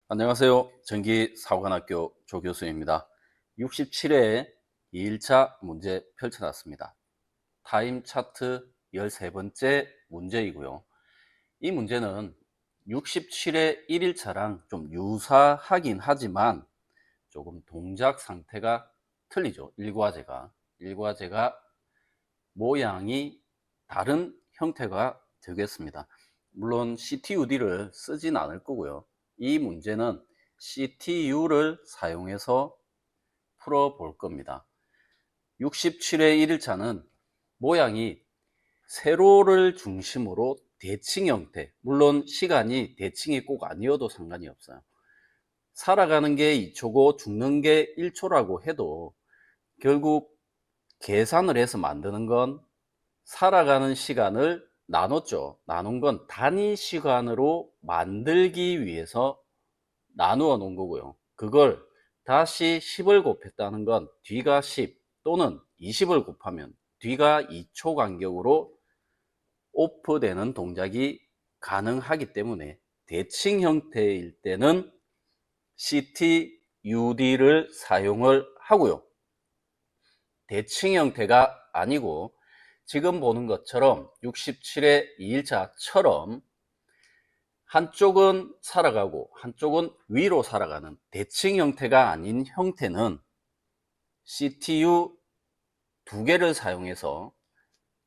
안녕하세요. 전기사관학교 조교수입니다. 67회 2일차 문제 펼쳐놨습니다. 타임 차트 13번째 문제이고요. 이 문제는 67회 1일차랑 좀 유사하긴 하지만 조금 동작 상태가 틀리죠. 일과제가 모양이 다른 형태가 되겠습니다. 물론 CTUD를 쓰진 않을 거고요. 이 문제는 CTU를 사용해서 풀어볼 겁니다. 67회 1일차는 모양이 세로를 중심으로 대칭 형태, 물론 시간이 대칭이 꼭 아니어도 상관이 없어요. 살아가는 게 2초고 죽는 게 1초라고 해도 결국 계산을 해서 만드는 건 살아가는 시간을 나눴죠. 나눈 건 단위 시간으로 만들기 위해서 나누어 놓은 거고요. 그걸 다시 10을 곱했다는 건 뒤가 10 또는 20을 곱하면 뒤가 2초 간격으로 오프되는 동작이 가능하기 때문에 대칭 형태일 때는 CTUD를 사용을 하고요. 대칭 형태가 아니고 지금 보는 것처럼 67회 2일차처럼 한쪽은 살아가고 한쪽은 위로 살아가는 대칭 형태가 아닌 형태는 CTU 두 개를 사용해서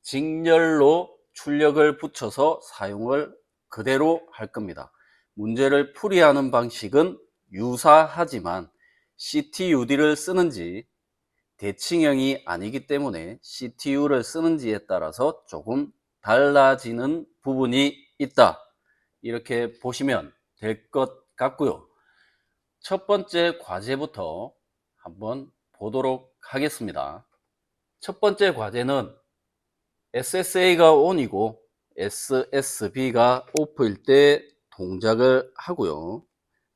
직렬로 출력을 붙여서 사용을 그대로 할 겁니다. 문제를 풀이하는 방식은 유사하지만 CTUD를 쓰는지 대칭형이 아니기 때문에 CTU를 쓰는지에 따라서 조금 달라지는 부분이 있다. 이렇게 보시면 될 것 같고요. 첫 번째 과제부터 한번 보도록 하겠습니다. 첫 번째 과제는 SSA가 ON이고 SSB가 OFF일 때 동작을 하고요.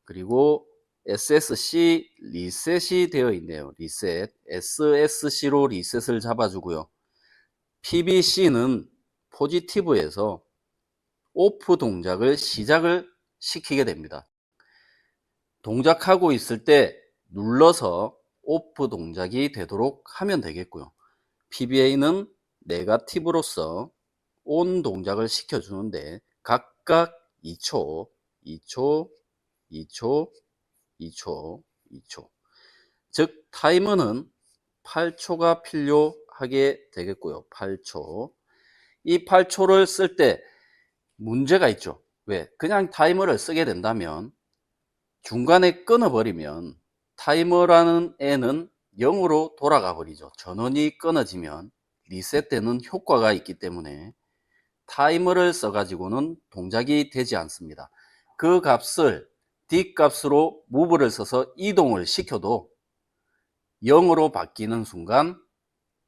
그리고 SSC 리셋이 되어 있네요. 리셋. SSC로 리셋을 잡아주고요. PBC는 포지티브에서 오프 동작을 시작을 시키게 됩니다. 동작하고 있을 때 눌러서 오프 동작이 되도록 하면 되겠고요. PBA는 네거티브로서 온 동작을 시켜주는데 각각 2초, 2초, 2초, 2초, 2초. 즉 타이머는 8초가 필요하게 되겠고요. 8초. 이 8초를 쓸 때 문제가 있죠. 왜? 그냥 타이머를 쓰게 된다면 중간에 끊어버리면 타이머라는 애는 0으로 돌아가 버리죠. 전원이 끊어지면 리셋되는 효과가 있기 때문에 타이머를 써가지고는 동작이 되지 않습니다. 그 값을 D 값으로 무브를 써서 이동을 시켜도 0으로 바뀌는 순간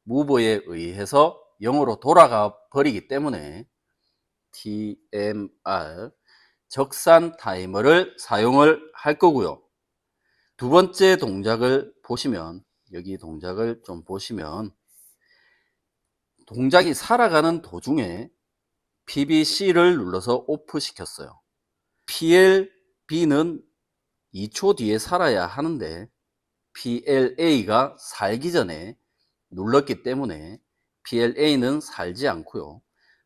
무브에 의해서 0으로 돌아가 버리기 때문에 TMR 적산 타이머를 사용을 할 거고요. 두 번째 동작을 보시면 여기 동작을 좀 보시면 동작이 살아가는 도중에 PBC를 눌러서 오프 시켰어요. PLB는 2초 뒤에 살아야 하는데 PLA가 살기 전에 눌렀기 때문에 PLA는 살지 않고요.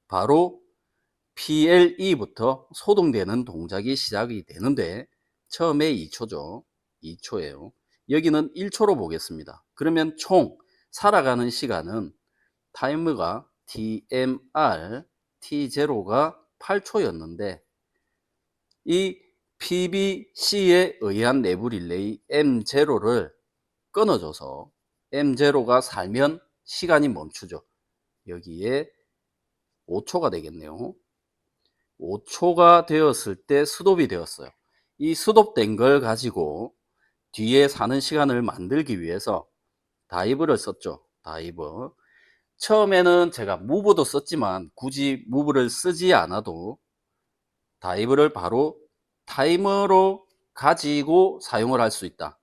바로 PLE부터 소동되는 동작이 시작이 되는데 처음에 2초죠. 2초예요. 여기는 1초로 보겠습니다. 그러면 총 살아가는 시간은 타이머가 TMR T0가 8초였는데 이 PBC에 의한 내부 릴레이 M0를 끊어줘서 M0가 살면 시간이 멈추죠. 여기에 5초가 되겠네요. 5초가 되었을 때 스톱이 되었어요. 이 스톱된 걸 가지고 뒤에 사는 시간을 만들기 위해서 다이브를 썼죠. 다이브. 처음에는 제가 무브도 썼지만 굳이 무브를 쓰지 않아도 다이브를 바로 타이머로 가지고 사용을 할 수 있다.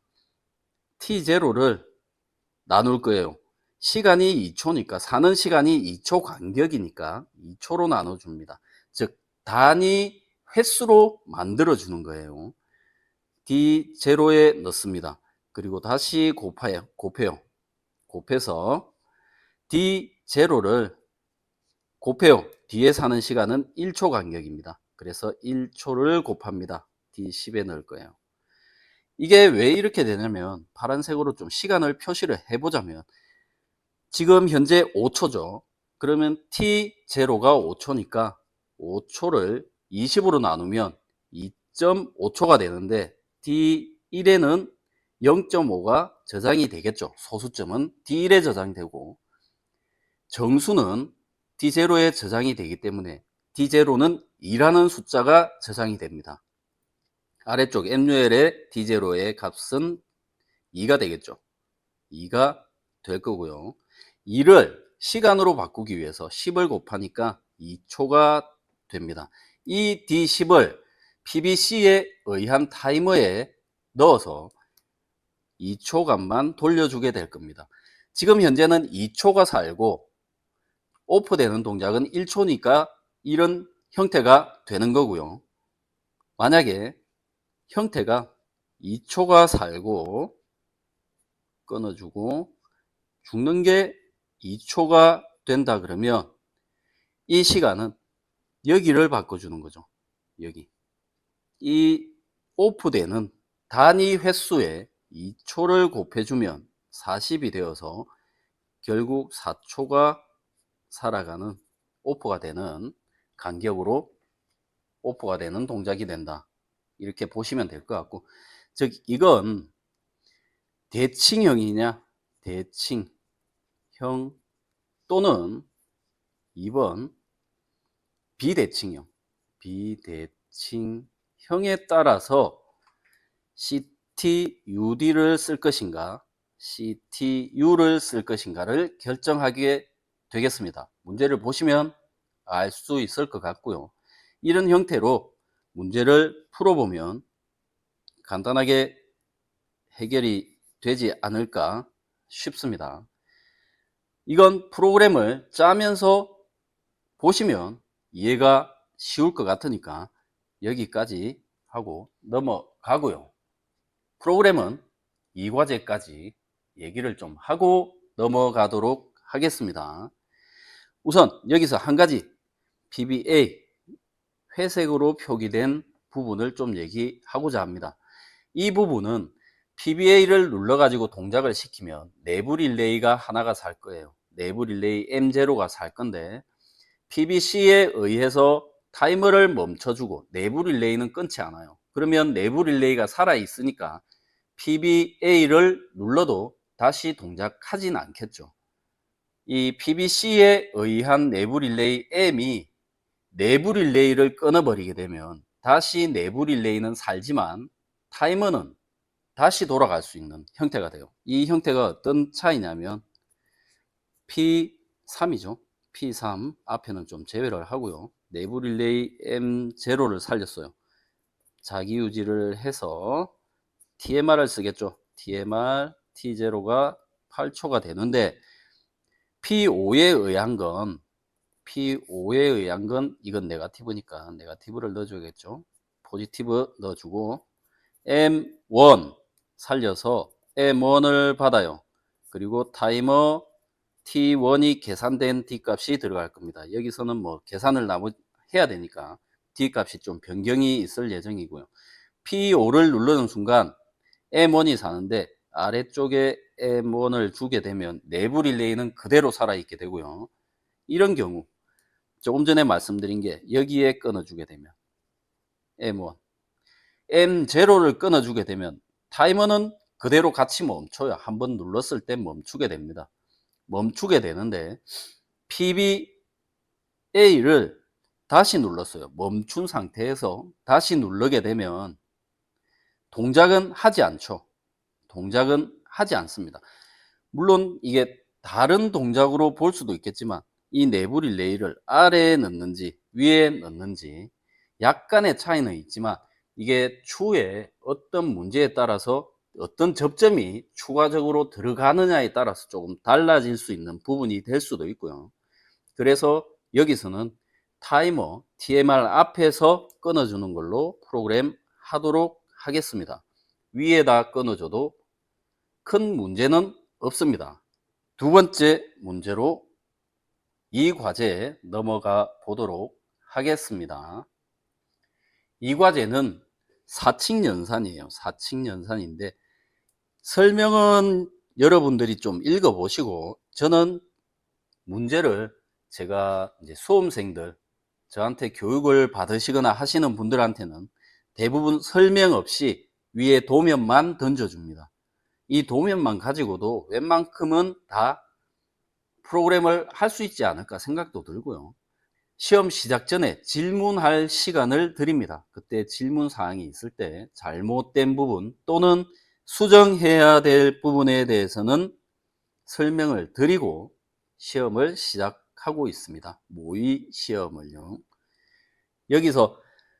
T0를 나눌 거예요. 시간이 2초니까 사는 시간이 2초 간격이니까 2초로 나눠줍니다. 즉 단위 횟수로 만들어 주는 거예요. D0에 넣습니다. 그리고 다시 곱해요. 곱해서 D0를 곱해요. 뒤에 사는 시간은 1초 간격입니다. 그래서 1초를 곱합니다. D10에 넣을 거예요. 이게 왜 이렇게 되냐면 파란색으로 좀 시간을 표시를 해보자면 지금 현재 5초죠. 그러면 T0가 5초니까 5초를 20으로 나누면 2.5초가 되는데 D1에는 0.5가 저장이 되겠죠. 소수점은 D1에 저장되고 정수는 D0에 저장이 되기 때문에 D0는 2라는 숫자가 저장이 됩니다. 아래쪽 MUL의 D0의 값은 2가 되겠죠. 2가 될 거고요. 2를 시간으로 바꾸기 위해서 10을 곱하니까 2초가 됩니다. 이 D10을 PBC에 의한 타이머에 넣어서 2초간만 돌려주게 될 겁니다. 지금 현재는 2초가 살고 오프되는 동작은 1초니까 이런 형태가 되는 거고요. 만약에 형태가 2초가 살고 끊어주고 죽는 게 2초가 된다 그러면 이 시간은 여기를 바꿔주는 거죠. 여기. 이 오프되는 단위 횟수에 2초를 곱해주면 40이 되어서 결국 4초가 살아가는 오프가 되는 간격으로 오프가 되는 동작이 된다. 이렇게 보시면 될 것 같고, 즉 이건 대칭형이냐 대칭형 또는 2번 비대칭형 비대칭형에 따라서 CTUD를 쓸 것인가 CTU를 쓸 것인가를 결정하게 되겠습니다. 문제를 보시면 알 수 있을 것 같고요. 이런 형태로 문제를 풀어보면 간단하게 해결이 되지 않을까 싶습니다. 이건 프로그램을 짜면서 보시면 이해가 쉬울 것 같으니까 여기까지 하고 넘어가고요. 프로그램은 이 과제까지 얘기를 좀 하고 넘어가도록 하겠습니다. 우선 여기서 한 가지 PBA 회색으로 표기된 부분을 좀 얘기하고자 합니다. 이 부분은 PBA를 눌러가지고 동작을 시키면 내부 릴레이가 하나가 살 거예요. 내부 릴레이 M0가 살 건데 PBC에 의해서 타이머를 멈춰주고 내부 릴레이는 끊지 않아요. 그러면 내부 릴레이가 살아있으니까 PBA를 눌러도 다시 동작하진 않겠죠. 이 PBC에 의한 내부 릴레이 M이 내부 릴레이를 끊어버리게 되면 다시 내부 릴레이는 살지만 타이머는 다시 돌아갈 수 있는 형태가 돼요. 이 형태가 어떤 차이냐면 P3이죠. P3 앞에는 좀 제외를 하고요. 내부 릴레이 M0를 살렸어요. 자기 유지를 해서 TMR을 쓰겠죠. TMR T0가 8초가 되는데 P5에 의한 건 이건 네거티브니까 네거티브를 넣어줘야겠죠. 포지티브 넣어주고 M1 살려서 M1을 받아요. 그리고 타이머 T1이 계산된 D값이 들어갈 겁니다. 여기서는 뭐 계산을 해야 되니까 D값이 좀 변경이 있을 예정이고요. P5를 누르는 순간 M1이 사는데 아래쪽에 M1을 주게 되면 내부 릴레이는 그대로 살아있게 되고요. 이런 경우 조금 전에 말씀드린 게 여기에 끊어주게 되면 M1 M0를 끊어주게 되면 타이머는 그대로 같이 멈춰요. 한번 눌렀을 때 멈추게 됩니다. 멈추게 되는데 PBA를 다시 눌렀어요. 멈춘 상태에서 다시 누르게 되면 동작은 하지 않죠. 동작은 하지 않습니다. 물론 이게 다른 동작으로 볼 수도 있겠지만 이 내부 릴레이를 아래에 넣는지 위에 넣는지 약간의 차이는 있지만 이게 추후에 어떤 문제에 따라서 어떤 접점이 추가적으로 들어가느냐에 따라서 조금 달라질 수 있는 부분이 될 수도 있고요. 그래서 여기서는 타이머 TMR 앞에서 끊어주는 걸로 프로그램 하도록 하겠습니다. 위에다 끊어줘도 큰 문제는 없습니다. 두 번째 문제로 이 과제에 넘어가 보도록 하겠습니다. 이 과제는 사칙연산이에요. 사칙연산인데 설명은 여러분들이 좀 읽어 보시고, 저는 문제를 제가 이제 수험생들, 저한테 교육을 받으시거나 하시는 분들한테는 대부분 설명 없이 위에 도면만 던져줍니다. 이 도면만 가지고도 웬만큼은 다 프로그램을 할 수 있지 않을까 생각도 들고요. 시험 시작 전에 질문할 시간을 드립니다. 그때 질문 사항이 있을 때 잘못된 부분 또는 수정해야 될 부분에 대해서는 설명을 드리고 시험을 시작하고 있습니다. 모의 시험을요. 여기서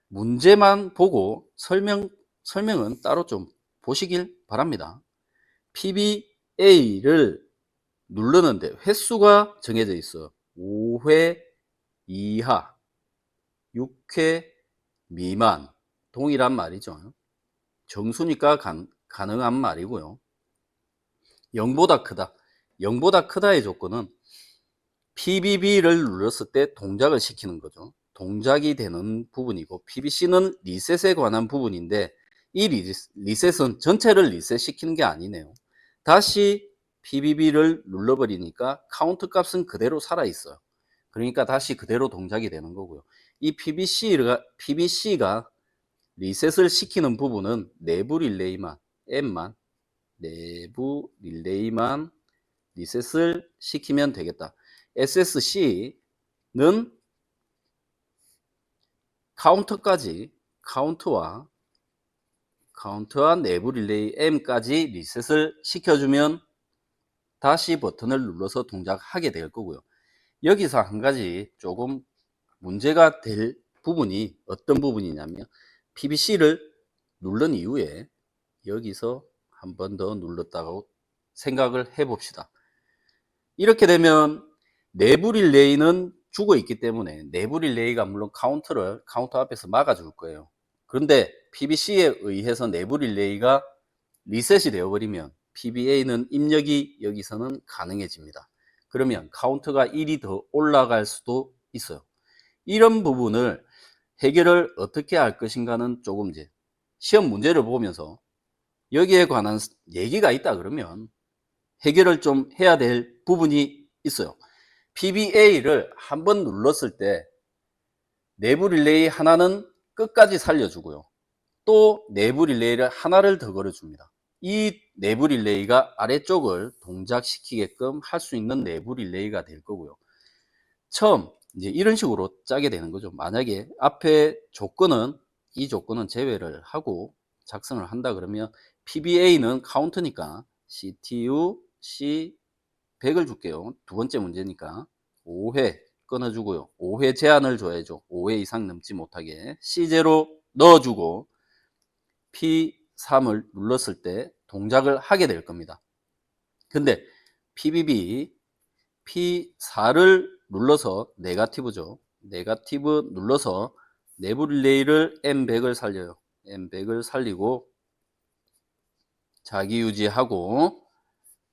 문제만 보고 설명은 따로 좀 보시길 바랍니다. PBA를 누르는데 횟수가 정해져 있어요. 5회 이하, 6회 미만, 동일한 말이죠. 정수니까 가능한 말이고요. 0보다 크다. 0보다 크다의 조건은 PBB를 눌렀을 때 동작을 시키는 거죠. 동작이 되는 부분이고, PBC는 리셋에 관한 부분인데 이 리셋은 전체를 리셋 시키는 게 아니네요. 다시 PBB를 눌러버리니까 카운트 값은 그대로 살아있어요. 그러니까 다시 그대로 동작이 되는 거고요. 이 PBC가 리셋을 시키는 부분은 내부 릴레이만, M만, 내부 릴레이만 리셋을 시키면 되겠다. SSC는 카운트와 내부 릴레이 M까지 리셋을 시켜주면 다시 버튼을 눌러서 동작하게 될 거고요. 여기서 한 가지 조금 문제가 될 부분이 어떤 부분이냐면, PBC를 누른 이후에 여기서 한 번 더 눌렀다고 생각을 해 봅시다. 이렇게 되면 내부 릴레이는 죽어 있기 때문에 내부 릴레이가 물론 카운터 앞에서 막아줄 거예요. 그런데 PBC에 의해서 내부 릴레이가 리셋이 되어버리면 PBA는 입력이 여기서는 가능해집니다. 그러면 카운트가 1이 더 올라갈 수도 있어요. 이런 부분을 해결을 어떻게 할 것인가는 조금 이제 시험 문제를 보면서 여기에 관한 얘기가 있다 그러면 해결을 좀 해야 될 부분이 있어요. PBA를 한번 눌렀을 때 내부 릴레이 하나는 끝까지 살려주고요. 또 내부 릴레이를 하나를 더 걸어줍니다. 이 내부 릴레이가 아래쪽을 동작시키게끔 할 수 있는 내부 릴레이가 될 거고요. 처음 이제 이런 식으로 짜게 되는 거죠. 만약에 앞에 이 조건은 제외를 하고 작성을 한다 그러면 PBA는 카운트니까 CTU C100을 줄게요. 두 번째 문제니까 5회 끊어주고요. 5회 제한을 줘야죠. 5회 이상 넘지 못하게. C0 넣어주고 P3을 눌렀을 때 동작을 하게 될 겁니다. 근데 PBB P4를 눌러서 네거티브죠. 네거티브 눌러서 내부 릴레이를 M100을 살려요. M100을 살리고 자기 유지하고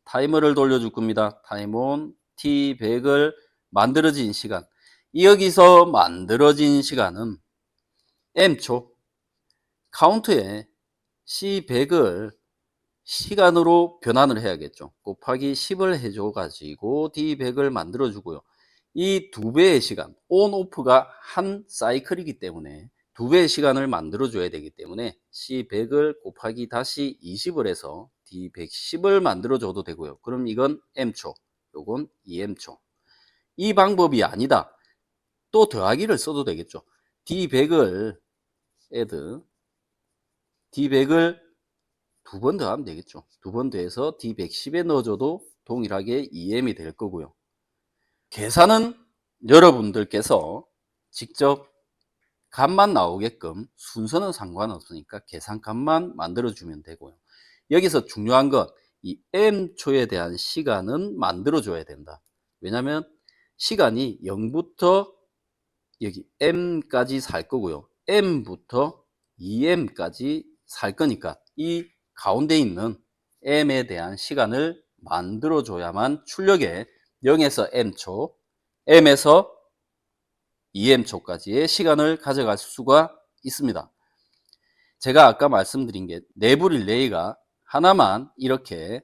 타이머를 돌려줄 겁니다. 타임온 T100을 만들어진 시간. 여기서 만들어진 시간은 M초. 카운트에 C100을 시간으로 변환을 해야겠죠. 곱하기 10을 해줘 가지고 D100을 만들어 주고요. 이 두 배의 시간, 온 오프가 한 사이클이기 때문에 두 배의 시간을 만들어 줘야 되기 때문에 C100을 곱하기 다시 20을 해서 D110을 만들어 줘도 되고요. 그럼 이건 M초, 요건 2M초. 이 방법이 아니다. 또 더하기를 써도 되겠죠. D100을 D100을 두 번 더하면 되겠죠. 두 번 더해서 D110에 넣어줘도 동일하게 2M이 될 거고요. 계산은 여러분들께서 직접 값만 나오게끔, 순서는 상관없으니까 계산값만 만들어주면 되고요. 여기서 중요한 건 이 M초에 대한 시간은 만들어줘야 된다. 왜냐하면 시간이 0부터 여기 M까지 살 거고요. M부터 2M까지 살 거니까 이 가운데 있는 m에 대한 시간을 만들어줘야만 출력에 0에서 m초, m에서 2m초까지의 시간을 가져갈 수가 있습니다. 제가 아까 말씀드린 게 내부 릴레이가 하나만 이렇게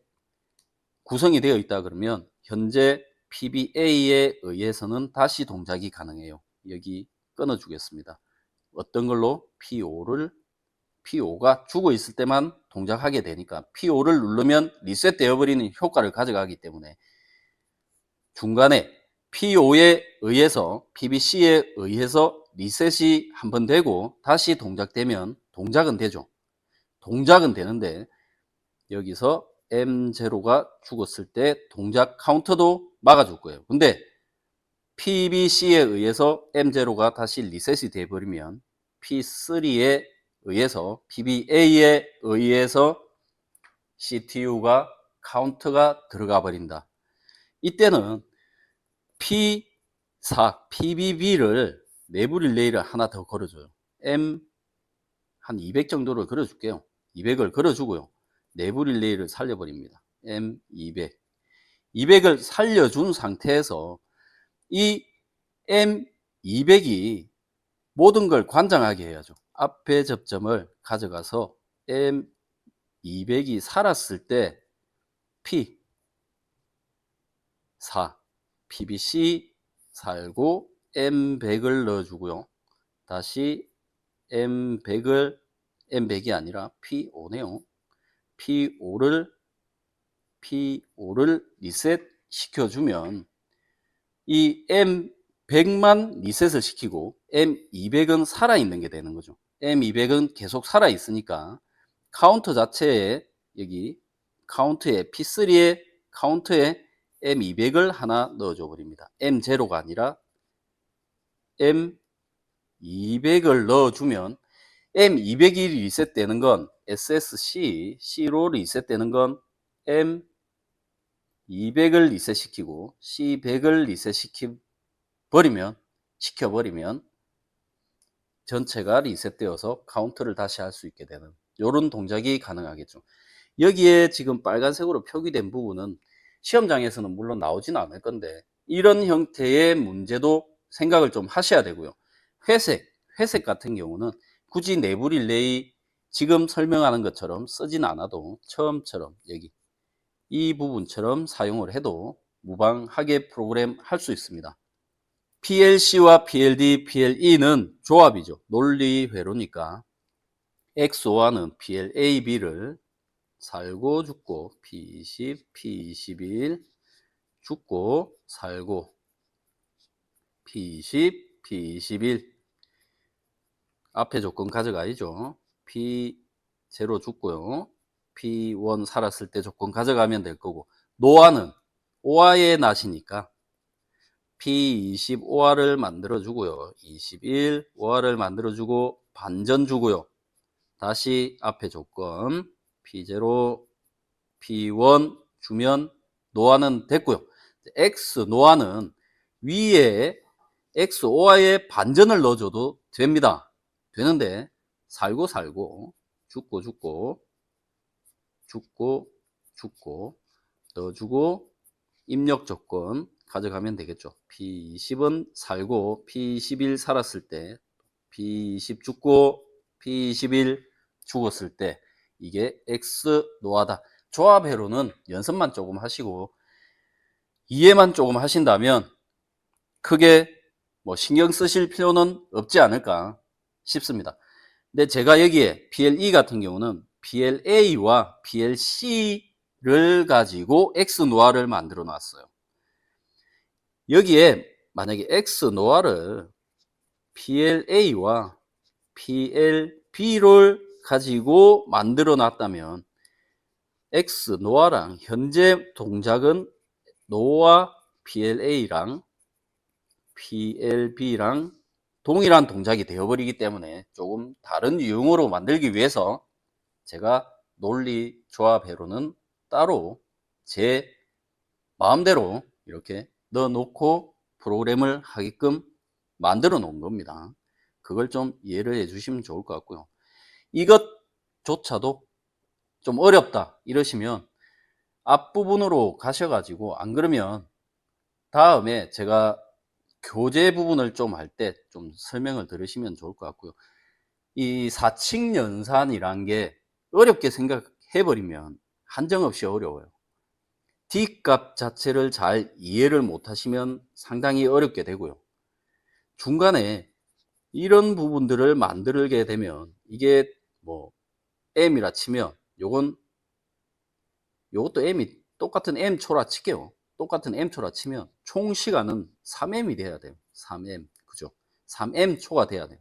구성이 되어 있다 그러면 현재 PBA에 의해서는 다시 동작이 가능해요. 여기 끊어 주겠습니다. 어떤 걸로? P5가 죽어 있을 때만 동작하게 되니까 P5를 누르면 리셋 되어버리는 효과를 가져가기 때문에 중간에 P5에 의해서 PBC에 의해서 리셋이 한번 되고 다시 동작되면 동작은 되죠. 동작은 되는데 여기서 M0가 죽었을 때 동작 카운터도 막아줄 거예요. 근데 PBC에 의해서 M0가 다시 리셋이 되어버리면 P3에 의해서 PBA에 의해서 CTU가 카운트가 들어가 버린다. 이때는 P4, PBB를 내부 릴레이를 하나 더 걸어줘요. M 한 200 정도를 걸어줄게요. 200을 걸어주고요. 내부 릴레이를 살려버립니다. M200. 200을 살려준 상태에서 이 M200이 모든 걸 관장하게 해야죠. 앞에 접점을 가져가서 M200이 살았을 때 P4, PBC 살고 M100을 넣어주고요. 다시 M100이 아니라 P5네요. P5를 리셋 시켜주면 이 M100만 리셋을 시키고 M200은 살아있는 게 되는 거죠. M200은 계속 살아있으니까 카운터 자체에 여기 카운트에 P3의 카운트에 M200을 하나 넣어줘 버립니다. M0가 아니라 M200을 넣어주면 M200이 리셋되는 건 C로 리셋되는 건 M200을 리셋시키고 C100을 시켜버리면 전체가 리셋되어서 카운트를 다시 할 수 있게 되는 이런 동작이 가능하겠죠. 여기에 지금 빨간색으로 표기된 부분은 시험장에서는 물론 나오지는 않을 건데 이런 형태의 문제도 생각을 좀 하셔야 되고요. 회색 같은 경우는 굳이 내부 릴레이 지금 설명하는 것처럼 쓰진 않아도 처음처럼 여기 이 부분처럼 사용을 해도 무방하게 프로그램 할 수 있습니다. PLC와 PLD, PLE는 조합이죠. 논리회로니까 X5와는 PLAB를 살고 죽고 P20, P21 죽고 살고 P20, P21 앞에 조건 가져가야죠. P0 죽고요. P1 살았을 때 조건 가져가면 될 거고 노화는 OR의 낫이니까 P20 OR을 만들어 주고요. 21 OR을 만들어 주고 반전 주고요. 다시 앞에 조건 P0, P1 주면 노화는 됐고요. X 노화는 위에 X OR에 반전을 넣어줘도 됩니다. 되는데 살고 죽고 넣어주고 입력 조건 가져가면 되겠죠. P20은 살고 P21 살았을 때 P20 죽고 P21 죽었을 때 이게 X 노화다. 조합회로는 연습만 조금 하시고 이해만 조금 하신다면 크게 뭐 신경 쓰실 필요는 없지 않을까 싶습니다. 근데 제가 여기에 PLE 같은 경우는 PLA와 PLC를 가지고 X 노화를 만들어 놨어요. 여기에 만약에 X 노화를 PLA와 PLB를 가지고 만들어 놨다면 X 노화랑 현재 동작은 노화 PLA랑 PLB랑 동일한 동작이 되어버리기 때문에 조금 다른 유형으로 만들기 위해서 제가 논리 조합회로는 따로 제 마음대로 이렇게 넣어 놓고 프로그램을 하게끔 만들어 놓은 겁니다. 그걸 좀 이해를 해 주시면 좋을 것 같고요. 이것조차도 좀 어렵다 이러시면 앞부분으로 가셔가지고, 안 그러면 다음에 제가 교재 부분을 좀 할 때 좀 설명을 들으시면 좋을 것 같고요. 이 사칙 연산이란 게 어렵게 생각해 버리면 한정없이 어려워요. D값 자체를 잘 이해를 못 하시면 상당히 어렵게 되고요. 중간에 이런 부분들을 만들게 되면, 이게 뭐 M이라 치면 요것도 M이 똑같은 M초라 칠게요. 똑같은 M초라 치면 총 시간은 3M이 돼야 돼요. 3M. 그죠? 3M초가 돼야 돼요.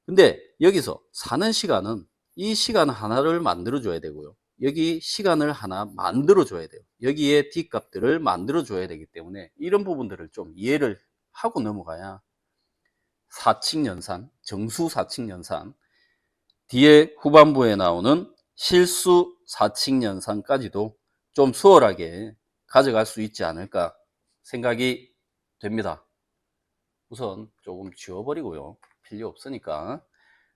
근데 여기서 사는 시간은 이 시간 하나를 만들어 줘야 되고요. 여기 시간을 하나 만들어 줘야 돼요. 여기에 D값들을 만들어 줘야 되기 때문에 이런 부분들을 좀 이해를 하고 넘어가야 사칙연산, 정수 사칙연산, 뒤에 후반부에 나오는 실수 사칙연산까지도 좀 수월하게 가져갈 수 있지 않을까 생각이 됩니다. 우선 조금 지워버리고요. 필요 없으니까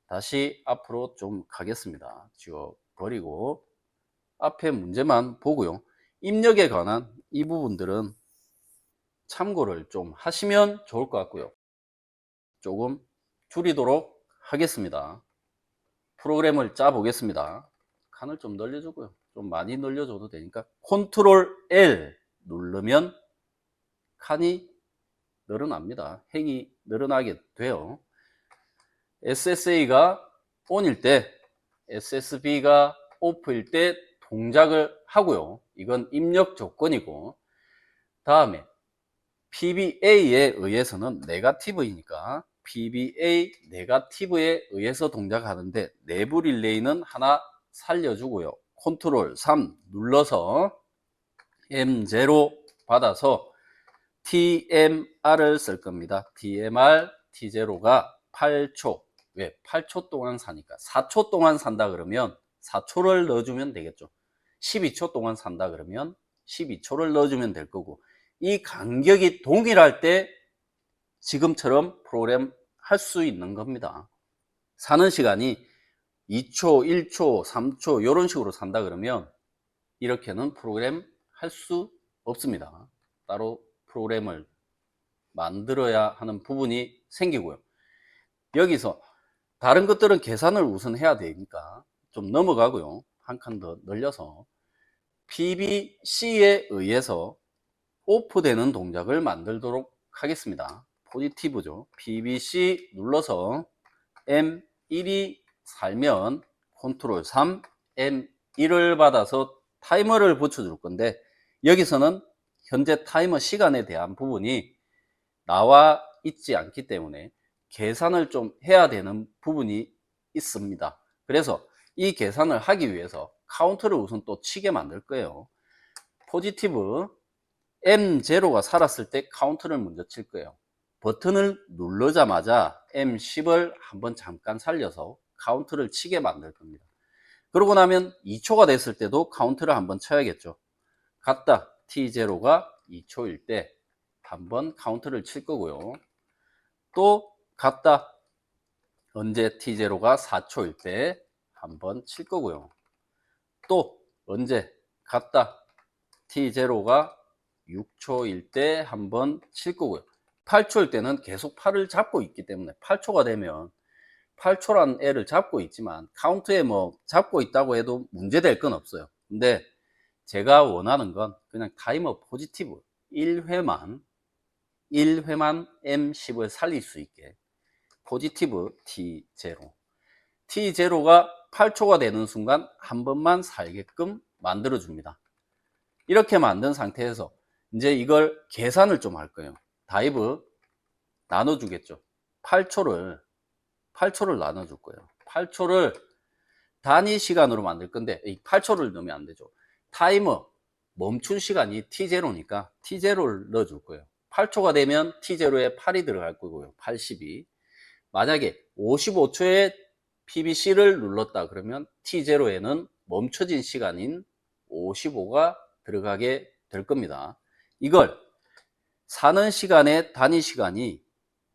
다시 앞으로 좀 가겠습니다. 지워버리고 앞에 문제만 보고요. 입력에 관한 이 부분들은 참고를 좀 하시면 좋을 것 같고요. 조금 줄이도록 하겠습니다. 프로그램을 짜 보겠습니다. 칸을 좀 늘려주고요. 좀 많이 늘려줘도 되니까 컨트롤 L 누르면 칸이 늘어납니다. 행이 늘어나게 돼요. SSA가 ON일 때, SSB가 OFF일 때 동작을 하고요. 이건 입력 조건이고, 다음에 PBA에 의해서는 네거티브이니까 PBA 네거티브에 의해서 동작하는데, 내부 릴레이는 하나 살려주고요. 컨트롤 3 눌러서 M0 받아서 TMR을 쓸 겁니다. TMR T0가 8초. 왜? 8초 동안 사니까. 4초 동안 산다 그러면 4초를 넣어주면 되겠죠. 12초 동안 산다 그러면 12초를 넣어주면 될 거고, 이 간격이 동일할 때 지금처럼 프로그램 할 수 있는 겁니다. 사는 시간이 2초, 1초, 3초 이런 식으로 산다 그러면 이렇게는 프로그램 할 수 없습니다. 따로 프로그램을 만들어야 하는 부분이 생기고요. 여기서 다른 것들은 계산을 우선 해야 되니까 좀 넘어가고요. 한 칸 더 늘려서 PBC에 의해서 오프되는 동작을 만들도록 하겠습니다. 포지티브죠. PBC 눌러서 M1이 살면 컨트롤 3 M1을 받아서 타이머를 붙여줄 건데, 여기서는 현재 타이머 시간에 대한 부분이 나와 있지 않기 때문에 계산을 좀 해야 되는 부분이 있습니다. 그래서 이 계산을 하기 위해서 카운트를 우선 또 치게 만들 거예요. 포지티브 M0가 살았을 때 카운트를 먼저 칠 거예요. 버튼을 누르자마자 M10을 한번 잠깐 살려서 카운트를 치게 만들 겁니다. 그러고 나면 2초가 됐을 때도 카운트를 한번 쳐야겠죠. 같다. T0가 2초일 때 한번 카운트를 칠 거고요. 또 같다. 언제 T0가 4초일 때 한번 칠 거고요. 또 언제 같다. T0가 6초일 때 한번 칠 거고요. 8초일 때는 계속 팔을 잡고 있기 때문에 8초가 되면 8초란 애를 잡고 있지만 카운트에 뭐 잡고 있다고 해도 문제될 건 없어요. 근데 제가 원하는 건 그냥 타이머 포지티브 1회만 M10을 살릴 수 있게 포지티브 T0 T0가 8초가 되는 순간 한 번만 살게끔 만들어 줍니다. 이렇게 만든 상태에서 이제 이걸 계산을 좀 할 거예요. 다이브 나눠주겠죠. 8초를 나눠줄 거예요. 8초를 단위 시간으로 만들 건데 이 8초를 넣으면 안 되죠. 타이머 멈춘 시간이 T0니까 T0를 넣어줄 거예요. 8초가 되면 T0에 8이 들어갈 거고요. 82. 만약에 55초에 PBC를 눌렀다 그러면 T0에는 멈춰진 시간인 55가 들어가게 될 겁니다. 이걸 사는 시간의 단위 시간이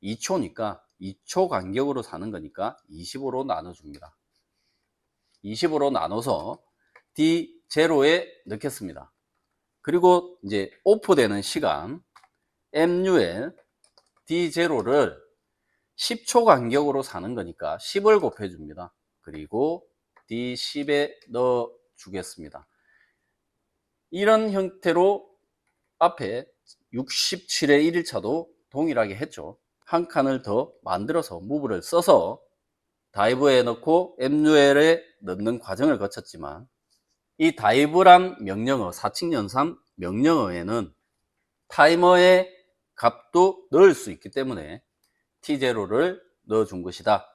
2초니까 2초 간격으로 사는 거니까 20으로 나눠줍니다. 20으로 나눠서 D0에 넣겠습니다. 그리고 이제 오프되는 시간 MUL D0를 10초 간격으로 사는 거니까 10을 곱해 줍니다. 그리고 D10에 넣어 주겠습니다. 이런 형태로 앞에 67의 1일차도 동일하게 했죠. 한 칸을 더 만들어서 무브를 써서 다이브에 넣고 MUL에 넣는 과정을 거쳤지만, 이 다이브란 명령어, 4칙 연산 명령어에는 타이머의 값도 넣을 수 있기 때문에 T0를 넣어준 것이다.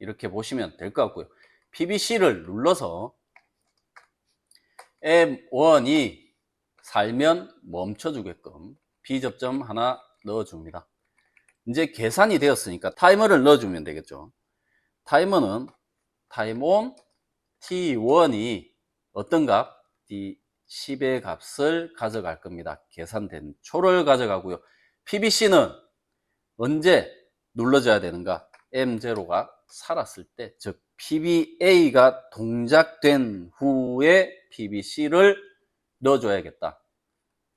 이렇게 보시면 될 것 같고요. PBC를 눌러서 M1이 살면 멈춰주게끔 B접점 하나 넣어줍니다. 이제 계산이 되었으니까 타이머를 넣어주면 되겠죠. 타이머는 타임온 T1이 어떤 값? D10의 값을 가져갈 겁니다. 계산된 초를 가져가고요. PBC는 언제 눌러줘야 되는가? M0가 살았을 때, 즉 PBA가 동작된 후에 PBC를 넣어줘야겠다.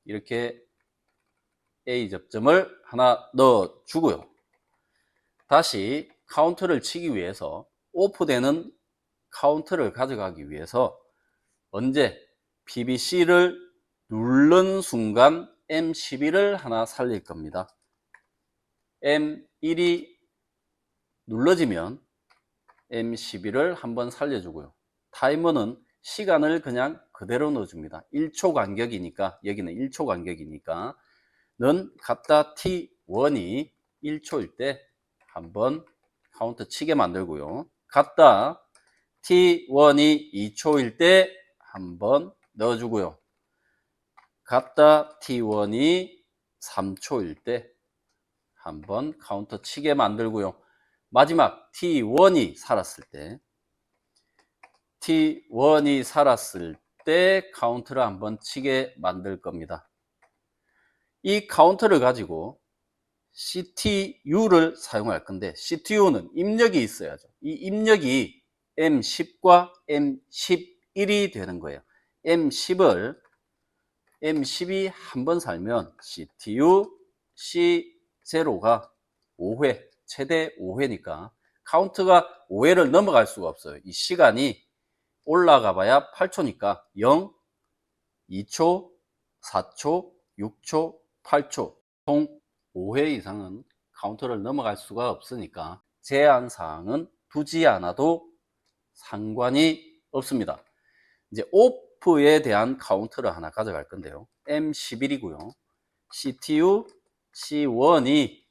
이렇게 A 접점을 하나 넣어주고요. 다시 카운트를 치기 위해서 오프되는 카운트를 가져가기 위해서 언제 PBC를 누른 순간 M12를 하나 살릴 겁니다. M1이 눌러지면 M12를 한번 살려주고요. 타이머는 시간을 그냥 그대로 넣어줍니다. 1초 간격이니까, 여기는 1초 간격이니까 는 갖다 T1이 1초일 때 한번 카운트 치게 만들고요. 갖다 T1이 2초일 때 한번 넣어주고요. 갖다 T1이 3초일 때 한번 카운터 치게 만들고요. 마지막 T1이 살았을 때 카운트를 한번 치게 만들 겁니다. 이 카운터를 가지고 CTU를 사용할 건데, CTU는 입력이 있어야죠. 이 입력이 M10과 M11이 되는 거예요. M10이 한 번 살면 CTU C0가 5회, 최대 5회니까 카운트가 5회를 넘어갈 수가 없어요. 이 시간이 올라가 봐야 8초니까 0, 2초, 4초, 6초, 8초, 총 5회 이상은 카운터를 넘어갈 수가 없으니까 제한사항은 두지 않아도 상관이 없습니다. 이제 오프에 대한 카운터를 하나 가져갈 건데요. M11이고요. CTU C1이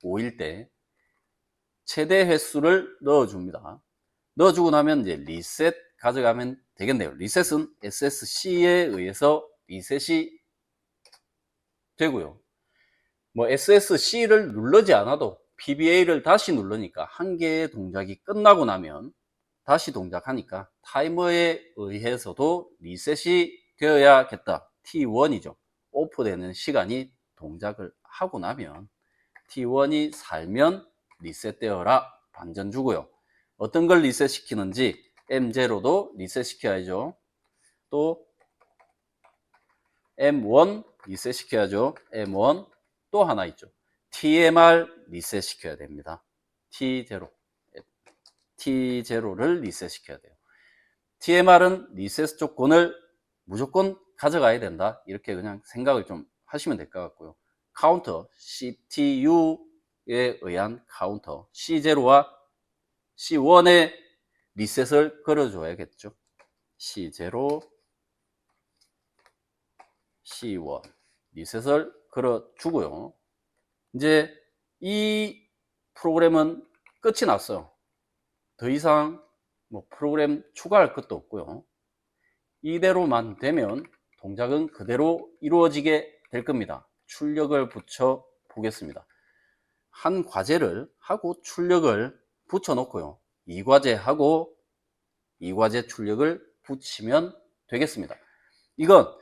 5일 때 최대 횟수를 넣어줍니다. 넣어주고 나면 이제 리셋 가져가면 되겠네요. 리셋은 SSC에 의해서 리셋이 되고요. 뭐 SSC를 누르지 않아도 PBA를 다시 누르니까 한 개의 동작이 끝나고 나면 다시 동작하니까 타이머에 의해서도 리셋이 되어야겠다. T1이죠. 오프되는 시간이 동작을 하고 나면 T1이 살면 리셋되어라 반전 주고요. 어떤 걸 리셋 시키는지 M0도 리셋 시켜야죠. 또 M1 리셋 시켜야죠. M1 또 하나 있죠. TMR 리셋 시켜야 됩니다. T0를 리셋 시켜야 돼요. TMR은 리셋 조건을 무조건 가져가야 된다. 이렇게 그냥 생각을 좀 하시면 될 것 같고요. 카운터 CTU에 의한 카운터 C0와 C1의 리셋을 걸어줘야겠죠. C0, C1 리셋을 걸어주고요. 이제 이 프로그램은 끝이 났어요. 더 이상 뭐 프로그램 추가할 것도 없고요. 이대로만 되면 동작은 그대로 이루어지게 될 겁니다. 출력을 붙여 보겠습니다. 한 과제를 하고 출력을 붙여 놓고요. 이 과제 하고 이 과제 출력을 붙이면 되겠습니다. 이건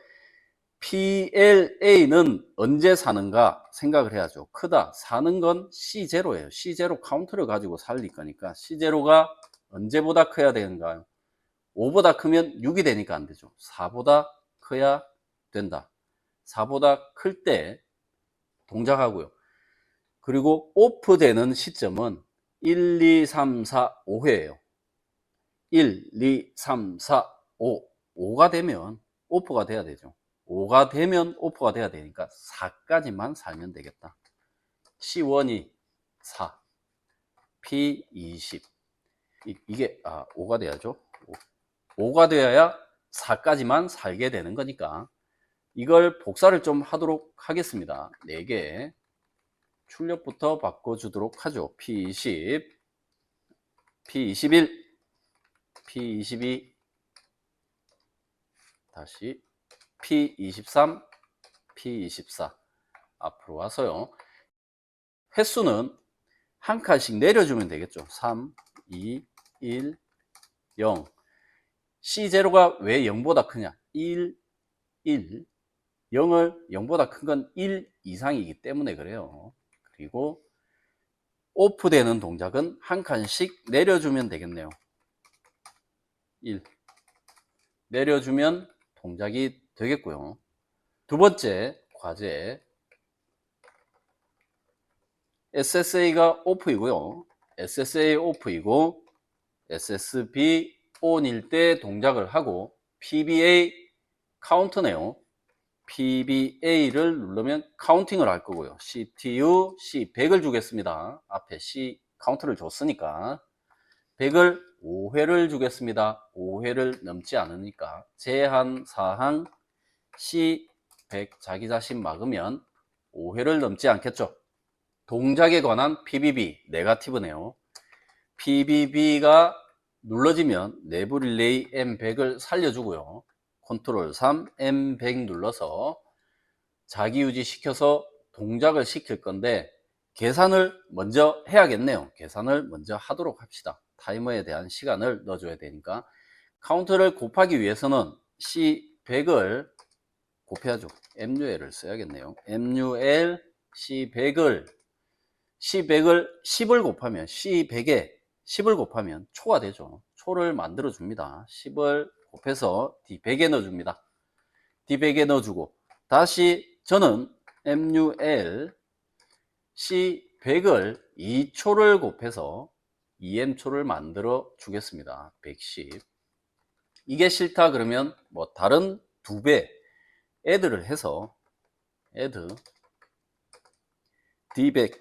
PLA는 언제 사는가 생각을 해야죠. 크다. 사는 건 C0예요. C0 카운트를 가지고 살릴 거니까 C0가 언제보다 커야 되는가요? 5보다 크면 6이 되니까 안 되죠. 4보다 커야 된다. 4보다 클 때 동작하고요. 그리고 오프 되는 시점은 1, 2, 3, 4, 5회예요. 1, 2, 3, 4, 5. 5가 되면 오프가 돼야 되죠. 5가 되면 오프가 돼야 되니까 4까지만 살면 되겠다. C1이 4, P20. 이게 5가 돼야죠. 5가 되어야 4까지만 살게 되는 거니까 이걸 복사를 좀 하도록 하겠습니다. 4개 출력부터 바꿔주도록 하죠. P20, P21, P22, 다시 P23, P24 앞으로 와서요. 횟수는 한 칸씩 내려주면 되겠죠. 3, 2, 1, 0. C0가 왜 0보다 크냐? 1, 1. 0을 0보다 큰 건 1 이상이기 때문에 그래요. 그리고 오프되는 동작은 한 칸씩 내려주면 되겠네요. 1. 내려주면 동작이 되겠고요. 두 번째 과제 SSA가 오프이고요. SSA 오프이고 SSB ON일 때 동작을 하고 PBA 카운트네요. PBA를 누르면 카운팅을 할 거고요. CTU C100을 주겠습니다. 앞에 C 카운트를 줬으니까 100을 5회를 주겠습니다. 5회를 넘지 않으니까 제한 사항 C100 자기 자신 막으면 5회를 넘지 않겠죠. 동작에 관한 PBB 네거티브네요. PBB가 눌러지면 내부 릴레이 M100을 살려주고요. 컨트롤 3 M100 눌러서 자기 유지 시켜서 동작을 시킬 건데 계산을 먼저 해야겠네요. 계산을 먼저 하도록 합시다. 타이머에 대한 시간을 넣어줘야 되니까 카운트를 곱하기 위해서는 C100을 곱해야죠. MUL을 써야겠네요. MUL C100을 10을 곱하면 C100에 10을 곱하면 초가 되죠. 초를 만들어 줍니다. 10을 곱해서 D100에 넣어줍니다. D100에 넣어주고 다시 저는 MUL C100을 2초를 곱해서 EM초를 만들어 주겠습니다. 110. 이게 싫다 그러면 뭐 다른 2배 add를 해서 add D100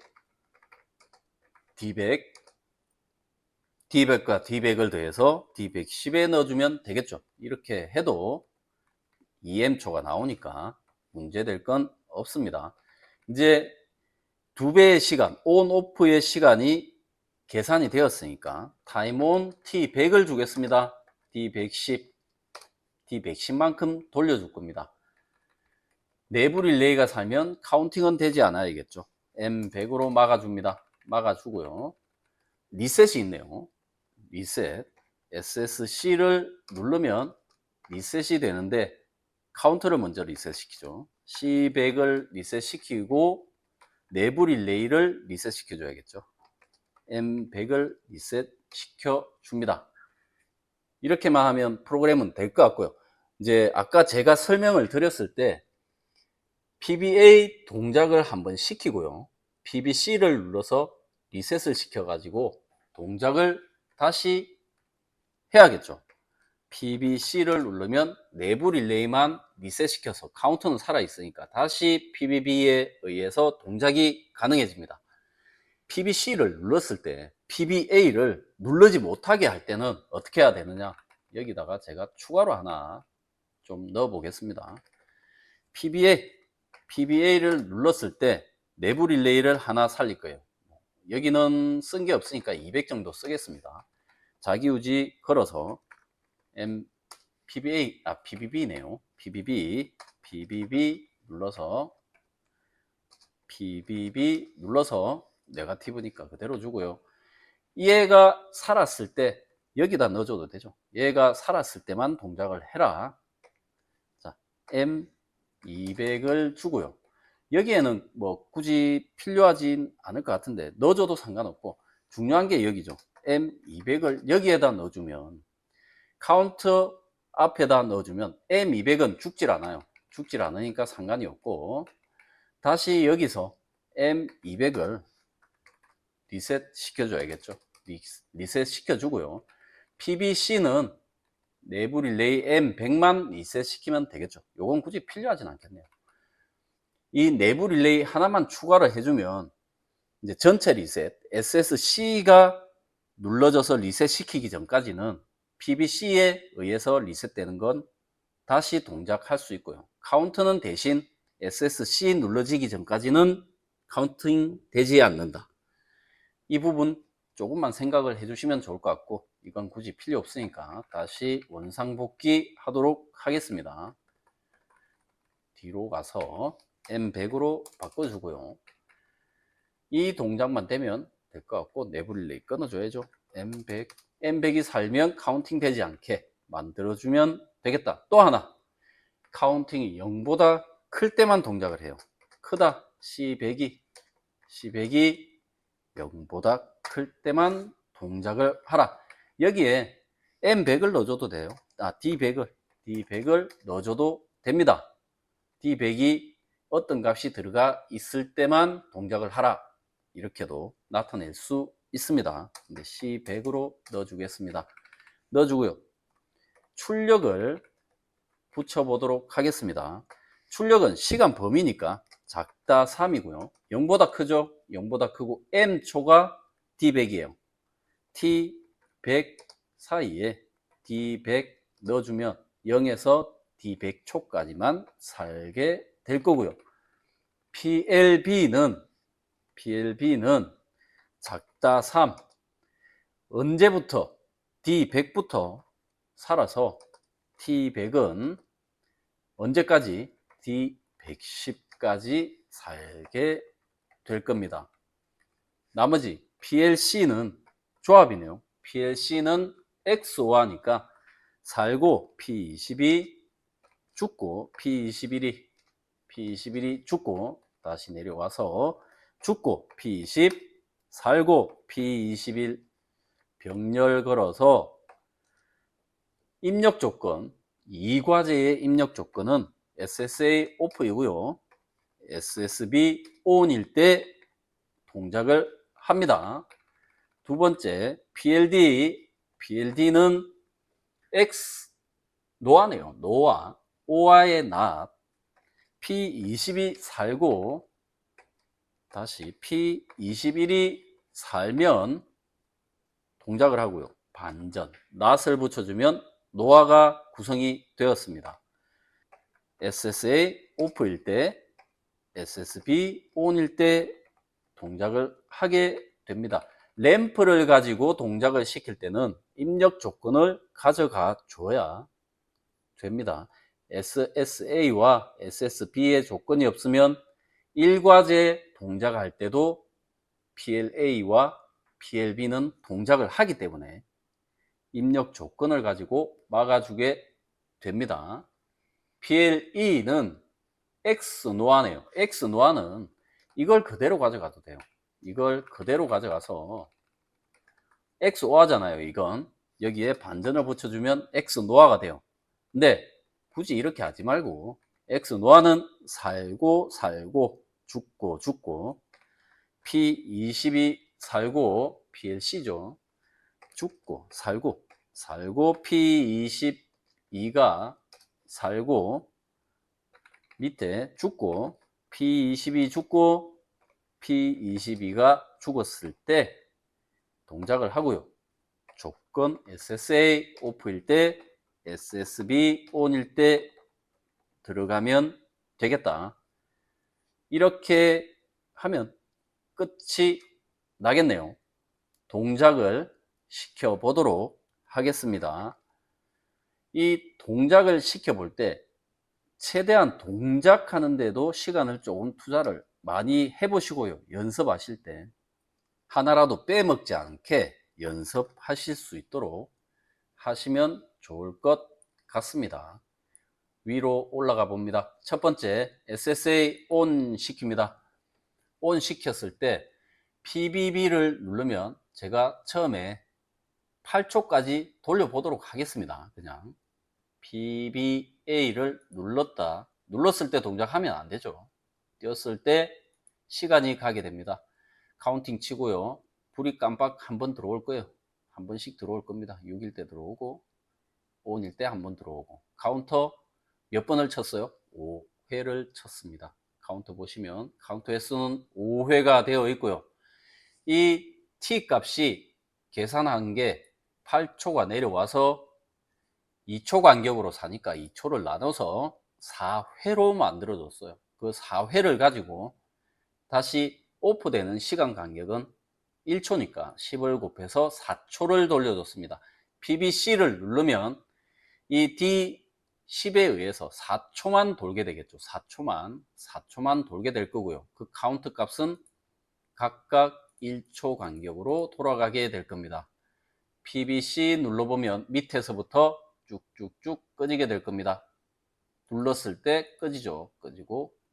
D100과 D100을 더해서 D110에 넣어주면 되겠죠. 이렇게 해도 EM초가 나오니까 문제될 건 없습니다. 이제 2배의 시간, 온, 오프의 시간이 계산이 되었으니까 타임 온 T100을 주겠습니다. D110, D110만큼 돌려줄 겁니다. 내부 릴레이가 살면 카운팅은 되지 않아야겠죠. M100으로 막아줍니다. 막아주고요. 리셋이 있네요. 리셋. SSC를 누르면 리셋이 되는데 카운터를 먼저 리셋시키죠. C100을 리셋시키고 내부 릴레이를 리셋시켜 줘야겠죠. M100을 리셋시켜 줍니다. 이렇게만 하면 프로그램은 될 것 같고요. 이제 아까 제가 설명을 드렸을 때 PBA 동작을 한번 시키고요. PBC를 눌러서 리셋을 시켜 가지고 동작을 다시 해야겠죠. PBC를 누르면 내부 릴레이만 리셋 시켜서 카운터는 살아 있으니까 다시 PBB에 의해서 동작이 가능해집니다. PBC를 눌렀을 때 PBA를 누르지 못하게 할 때는 어떻게 해야 되느냐, 여기다가 제가 추가로 하나 좀 넣어 보겠습니다. PBA를 눌렀을 때 내부 릴레이를 하나 살릴 거예요. 여기는 쓴 게 없으니까 200 정도 쓰겠습니다. 자기 유지 걸어서 PBB네요. PBB 눌러서 네거티브니까 그대로 주고요. 얘가 살았을 때 여기다 넣어줘도 되죠. 얘가 살았을 때만 동작을 해라. 자, M200을 주고요. 여기에는 뭐 굳이 필요하진 않을 것 같은데 넣어줘도 상관없고 중요한 게 여기죠. M200을 여기에다 넣어주면 카운트 앞에다 넣어주면 M200은 죽질 않아요. 죽질 않으니까 상관이 없고, 다시 여기서 M200을 리셋 시켜줘야겠죠. 리셋 시켜주고요. PBC는 내부 릴레이 M100만 리셋 시키면 되겠죠. 요건 굳이 필요하진 않겠네요. 이 내부 릴레이 하나만 추가를 해주면 이제 전체 리셋, SSC가 눌러져서 리셋 시키기 전까지는 PBC에 의해서 리셋되는 건 다시 동작할 수 있고요. 카운트는 대신 SSC 눌러지기 전까지는 카운팅 되지 않는다. 이 부분 조금만 생각을 해주시면 좋을 것 같고, 이건 굳이 필요 없으니까 다시 원상복귀 하도록 하겠습니다. 뒤로 가서 M100으로 바꿔주고요. 이 동작만 되면 될 것 같고, 내부 릴레이 끊어줘야죠. M100이 살면 카운팅 되지 않게 만들어주면 되겠다. 또 하나, 카운팅이 0보다 클 때만 동작을 해요. 크다, C100이 0보다 클 때만 동작을 하라. 여기에 M100을 넣어줘도 돼요. D100을 넣어줘도 됩니다. D100이 어떤 값이 들어가 있을 때만 동작을 하라. 이렇게도 나타낼 수 있습니다. 근데 C100으로 넣어주겠습니다. 넣어주고요. 출력을 붙여보도록 하겠습니다. 출력은 시간 범위니까 작다 3이고요. 0보다 크죠? 0보다 크고 M초가 D100이에요. T100 사이에 D100 넣어주면 0에서 D100초까지만 살게 될 거고요. PLB는 작다 3, 언제부터 D100부터 살아서 T100은 언제까지 D110까지 살게 될 겁니다. 나머지 PLC는 조합이네요. PLC는 XO하니까 살고 P22 죽고 P21이 죽고 다시 내려와서 죽고 P20 살고 P21 병렬 걸어서 입력 조건, 이 과제의 입력 조건은 SSA 오프이고요. SSB ON일 때 동작을 합니다. 두 번째, PLD는 X 노아네요. 노아, OA의 not, P22 살고 다시 P21이 살면 동작을 하고요. 반전, not을 붙여주면 노아가 구성이 되었습니다. SSA 오프일 때, SSB ON일 때 동작을 하게 됩니다. 램프를 가지고 동작을 시킬 때는 입력 조건을 가져가 줘야 됩니다. SSA와 SSB의 조건이 없으면 1과제 동작할 때도 PLA와 PLB는 동작을 하기 때문에 입력 조건을 가지고 막아주게 됩니다. PLE는 XNOA네요. XNOA는 이걸 그대로 가져가도 돼요. 이걸 그대로 가져가서 XOA잖아요. 이건 여기에 반전을 붙여주면 XNOA가 돼요. 근데 굳이 이렇게 하지 말고 XNOA는 살고 죽고 P22 살고 PLC죠. 죽고 살고 P22가 살고 밑에 죽고 P22 죽고 P22가 죽었을 때 동작을 하고요. 조건 SSA 오프일 때, SSB ON일 때 들어가면 되겠다. 이렇게 하면 끝이 나겠네요. 동작을 시켜보도록 하겠습니다. 이 동작을 시켜볼 때 최대한 동작하는데도 시간을 조금 투자를 많이 해보시고요. 연습하실 때 하나라도 빼먹지 않게 연습하실 수 있도록 하시면 좋을 것 같습니다. 위로 올라가 봅니다. 첫 번째, SSA ON 시킵니다. ON 시켰을 때 PBB를 누르면 제가 처음에 8초까지 돌려보도록 하겠습니다. 그냥 PBA를 눌렀을 때 동작하면 안 되죠. 띄었을 때 시간이 가게 됩니다. 카운팅 치고요. 불이 깜빡 한 번 들어올 거예요. 한 번씩 들어올 겁니다. 6일 때 들어오고 5일 때 한 번 들어오고. 카운터 몇 번을 쳤어요? 5회를 쳤습니다. 카운터 보시면 카운터 횟수는 5회가 되어 있고요. 이 T 값이 계산한 게 8초가 내려와서 2초 간격으로 사니까 2초를 나눠서 4회로 만들어줬어요. 그 4회를 가지고 다시 오프되는 시간 간격은 1초니까 10을 곱해서 4초를 돌려줬습니다. PBC를 누르면 이 D10에 의해서 4초만 돌게 되겠죠. 4초만 돌게 될 거고요. 그 카운트 값은 각각 1초 간격으로 돌아가게 될 겁니다. PBC 눌러보면 밑에서부터 쭉쭉쭉 꺼지게 될 겁니다. 눌렀을 때 꺼지죠.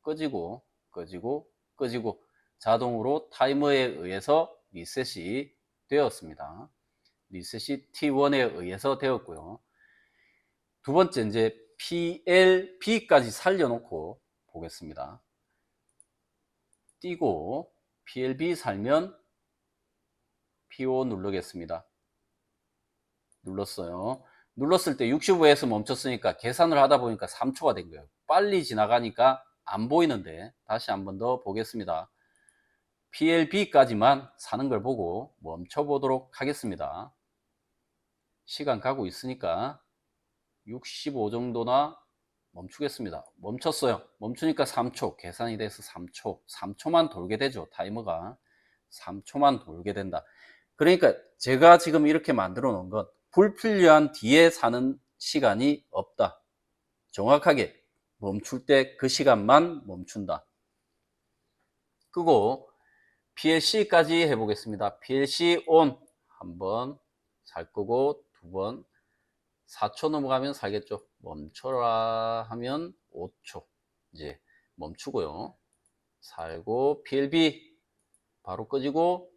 꺼지고 자동으로 타이머에 의해서 리셋이 되었습니다. 리셋이 T1에 의해서 되었고요. 두 번째 이제 PLB까지 살려놓고 보겠습니다. 띄고 PLB 살면 P5 누르겠습니다. 눌렀어요. 눌렀을 때 65에서 멈췄으니까 계산을 하다 보니까 3초가 된 거예요. 빨리 지나가니까 안 보이는데 다시 한 번 더 보겠습니다. PLB까지만 사는 걸 보고 멈춰 보도록 하겠습니다. 시간 가고 있으니까 65 정도나 멈추겠습니다. 멈췄어요. 멈추니까 3초 계산이 돼서 3초만 돌게 되죠. 타이머가 3초만 돌게 된다. 그러니까 제가 지금 이렇게 만들어 놓은 건 불필요한 뒤에 사는 시간이 없다. 정확하게 멈출 때 그 시간만 멈춘다. 끄고 PLC까지 해보겠습니다. PLC ON 한번 살 거고 두 번 4초 넘어가면 살겠죠. 멈춰라 하면 5초 이제 멈추고요. 살고 PLB 바로 꺼지고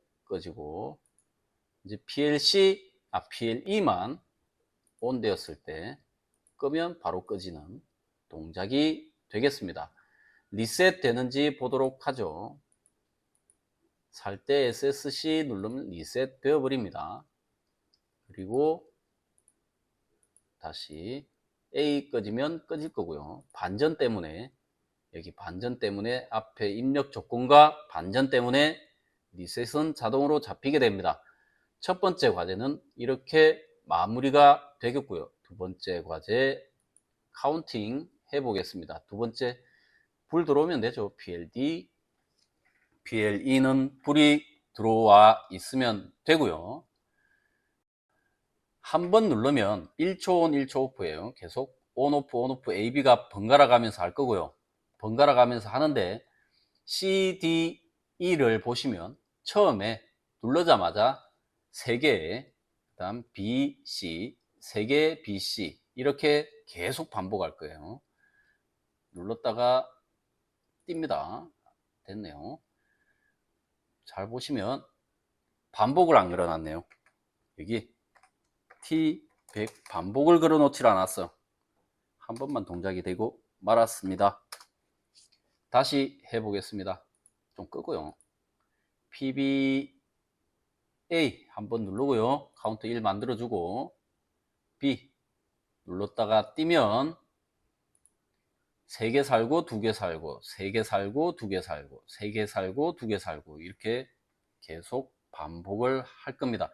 이제 PLE만 ON 되었을 때 끄면 바로 꺼지는 동작이 되겠습니다. 리셋 되는지 보도록 하죠. 살 때 SSC 누르면 리셋 되어 버립니다. 그리고 다시 A 꺼지면 꺼질 거고요. 반전 때문에 여기 반전 때문에 앞에 입력 조건과 반전 때문에 리셋은 자동으로 잡히게 됩니다. 첫 번째 과제는 이렇게 마무리가 되겠고요. 두 번째 과제 카운팅 해보겠습니다. 두 번째 불 들어오면 되죠. PLD, PLE는 불이 들어와 있으면 되고요. 한 번 누르면 1초 온 1초 오프예요. 계속 온 오프 AB가 번갈아 가면서 할 거고요. 번갈아 가면서 하는데 CDE를 보시면 처음에 누르자마자 3개, 그 다음 BC, 3개 BC 이렇게 계속 반복할 거예요. 눌렀다가 띱니다. 됐네요. 잘 보시면 반복을 안 그려놨네요. 여기 T100 반복을 그려 놓질 않았어요. 한 번만 동작이 되고 말았습니다. 다시 해보겠습니다. 좀 끄고요. PBA 한번 누르고요. 카운트 1 만들어주고 B 눌렀다가 띄면 3개 살고 2개 살고 3개 살고 2개 살고 3개 살고 2개 살고 이렇게 계속 반복을 할 겁니다.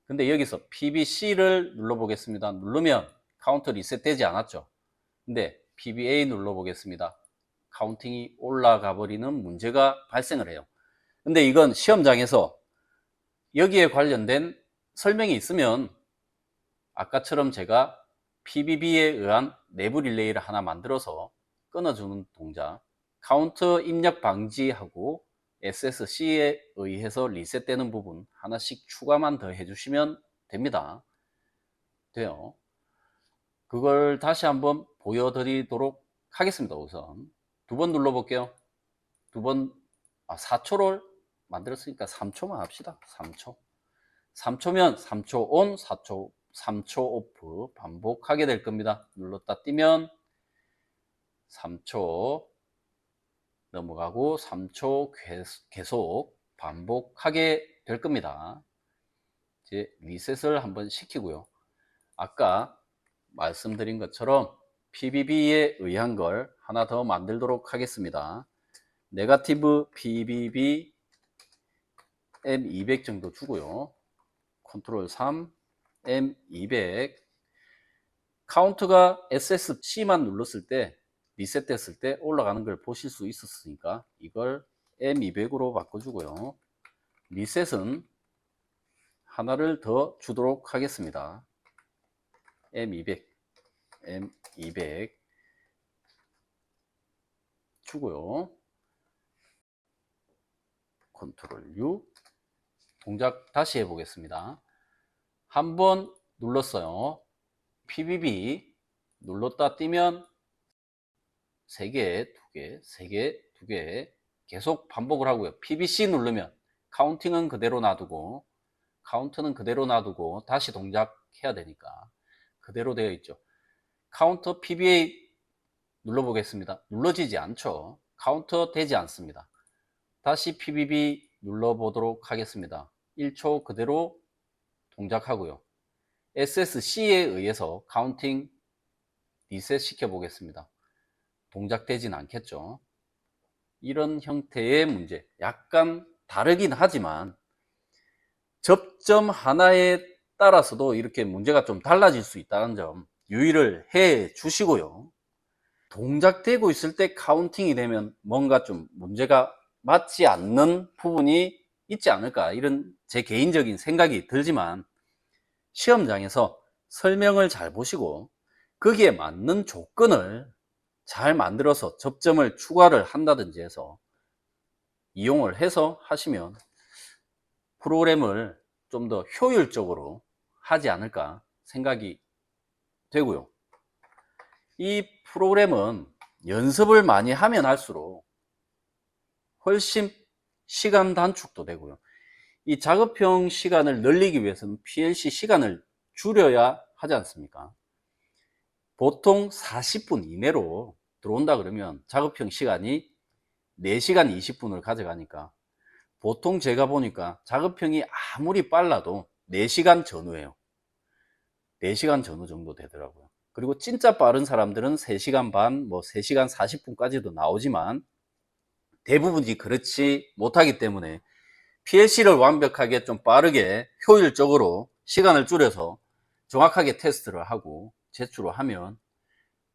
근데 여기서 PBC를 눌러보겠습니다. 누르면 카운터 리셋 되지 않았죠. 근데 PBA 눌러보겠습니다. 카운팅이 올라가 버리는 문제가 발생을 해요. 근데 이건 시험장에서 여기에 관련된 설명이 있으면 아까처럼 제가 PBB에 의한 내부 릴레이를 하나 만들어서 끊어주는 동작, 카운터 입력 방지하고 SSC에 의해서 리셋되는 부분 하나씩 추가만 더 해주시면 됩니다. 돼요. 그걸 다시 한번 보여드리도록 하겠습니다. 우선 두 번 눌러볼게요. 4초를 만들었으니까 3초만 합시다. 3초 3초면 3초 온, 3초 오프 반복하게 될 겁니다. 눌렀다 띄면 3초 넘어가고 3초 계속 반복하게 될 겁니다. 이제 리셋을 한번 시키고요. 아까 말씀드린 것처럼 PBB에 의한 걸 하나 더 만들도록 하겠습니다. 네거티브 PBB M200 정도 주고요. 컨트롤 3 M200 카운트가 SSC만 눌렀을 때 리셋됐을 때 올라가는 걸 보실 수 있었으니까 이걸 M200으로 바꿔주고요. 리셋은 하나를 더 주도록 하겠습니다. M200 주고요. 컨트롤 U 동작 다시 해보겠습니다. 한번 눌렀어요. PBB 눌렀다 띄면 3개, 2개, 3개, 2개 계속 반복을 하고요. PBC 누르면 카운팅은 그대로 놔두고 카운트는 그대로 놔두고 다시 동작해야 되니까 그대로 되어 있죠. 카운터 PBA 눌러보겠습니다. 눌러지지 않죠. 카운터 되지 않습니다. 다시 PBB 눌러보도록 하겠습니다. 1초 그대로 동작하고요. SSC에 의해서 카운팅 리셋 시켜 보겠습니다. 동작되진 않겠죠. 이런 형태의 문제, 약간 다르긴 하지만 접점 하나에 따라서도 이렇게 문제가 좀 달라질 수 있다는 점 유의를 해 주시고요. 동작되고 있을 때 카운팅이 되면 뭔가 좀 문제가 맞지 않는 부분이 있지 않을까, 이런 제 개인적인 생각이 들지만 시험장에서 설명을 잘 보시고 거기에 맞는 조건을 잘 만들어서 접점을 추가를 한다든지 해서 이용을 해서 하시면 프로그램을 좀 더 효율적으로 하지 않을까 생각이 되고요. 이 프로그램은 연습을 많이 하면 할수록 훨씬 시간 단축도 되고요. 이 작업형 시간을 늘리기 위해서는 PLC 시간을 줄여야 하지 않습니까? 보통 40분 이내로 들어온다 그러면 작업형 시간이 4시간 20분을 가져가니까 보통 제가 보니까 작업형이 아무리 빨라도 4시간 전후예요. 4시간 전후 정도 되더라고요. 그리고 진짜 빠른 사람들은 3시간 반, 뭐 3시간 40분까지도 나오지만 대부분이 그렇지 못하기 때문에 PLC를 완벽하게 좀 빠르게 효율적으로 시간을 줄여서 정확하게 테스트를 하고 제출을 하면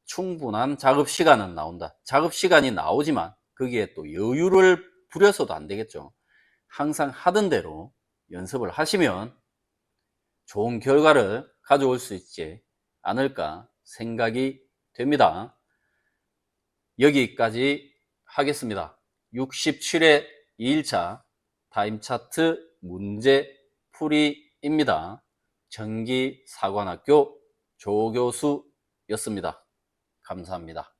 충분한 작업 시간은 나온다. 작업 시간이 나오지만 거기에 또 여유를 부려서도 안 되겠죠. 항상 하던 대로 연습을 하시면 좋은 결과를 가져올 수 있지 않을까 생각이 됩니다. 여기까지 하겠습니다. 67회 2일차 타임차트 문제 풀이입니다. 전기사관학교 조교수였습니다. 감사합니다.